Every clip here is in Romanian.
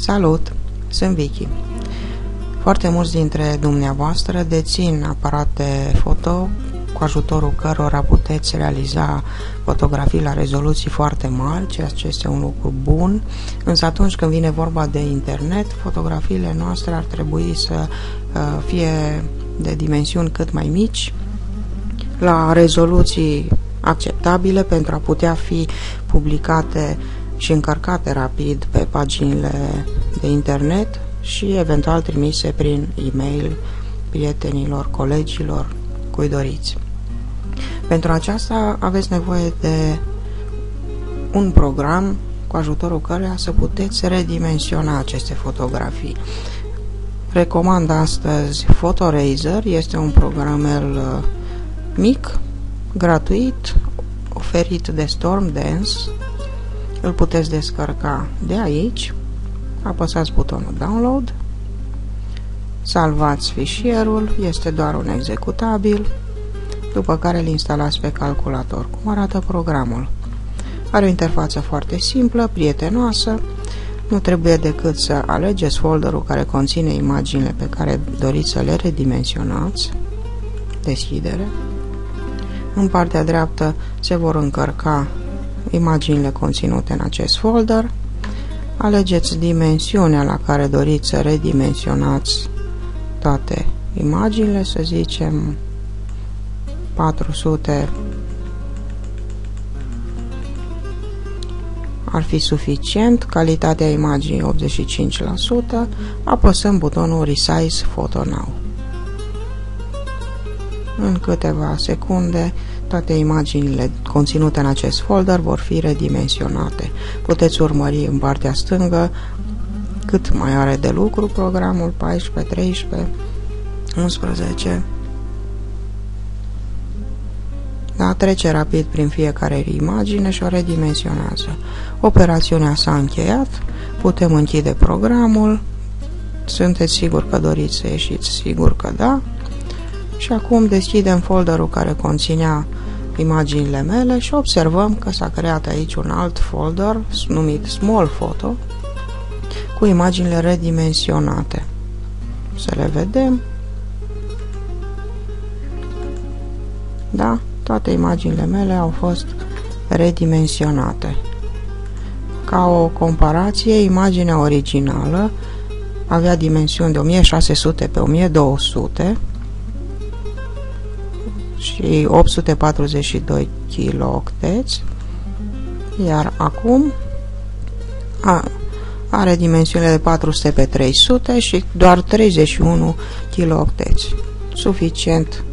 Salut! Sunt Vicky. Foarte mulți dintre dumneavoastră dețin aparate foto cu ajutorul cărora puteți realiza fotografii la rezoluții foarte mari, ceea ce este un lucru bun, însă atunci când vine vorba de internet, fotografiile noastre ar trebui să fie de dimensiuni cât mai mici, la rezoluții acceptabile pentru a putea fi publicate și încărcate rapid pe paginile de internet și eventual trimise prin e-mail prietenilor, colegilor, cui doriți. Pentru aceasta aveți nevoie de un program cu ajutorul căruia să puteți redimensiona aceste fotografii. Recomand astăzi PhotoRaiser, este un programel mic, gratuit, oferit de StormDance. Îl puteți descărca de aici, apăsați butonul Download, salvați fișierul, este doar un executabil, după care îl instalați pe calculator. Cum arată programul? Are o interfață foarte simplă, prietenoasă, nu trebuie decât să alegeți folderul care conține imaginile pe care doriți să le redimensionați, deschidere. În partea dreaptă se vor încărca imaginile conținute în acest folder, alegeți dimensiunea la care doriți să redimensionați toate imaginile, să zicem 400 ar fi suficient, calitatea imaginii 85%, apăsăm butonul Resize Photo Now. În câteva secunde toate imaginile conținute în acest folder vor fi redimensionate. Puteți urmări în partea stângă cât mai are de lucru programul, 14, 13, 11. Da, trece rapid prin fiecare imagine și o redimensionează. Operațiunea s-a încheiat, putem închide programul. Sunteți siguri că doriți să ieșiți? Sigur că da. Și acum deschidem folderul care conținea imaginile mele și observăm că s-a creat aici un alt folder numit Small Photo cu imaginile redimensionate. Să le vedem. Da, toate imaginile mele au fost redimensionate. Ca o comparație, imaginea originală avea dimensiuni de 1600 pe 1200 și 842 kiloocteți, iar acum are dimensiunile de 400 pe 300 și doar 31 kiloocteți. Suficient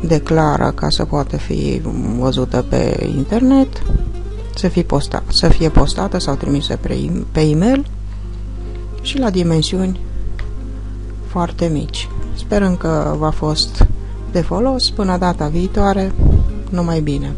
de clară ca să poată fi văzută pe internet, să fie postată sau trimisă pe e-mail și la dimensiuni foarte mici. Sperăm că v-a fost de folos. Până data viitoare, numai bine!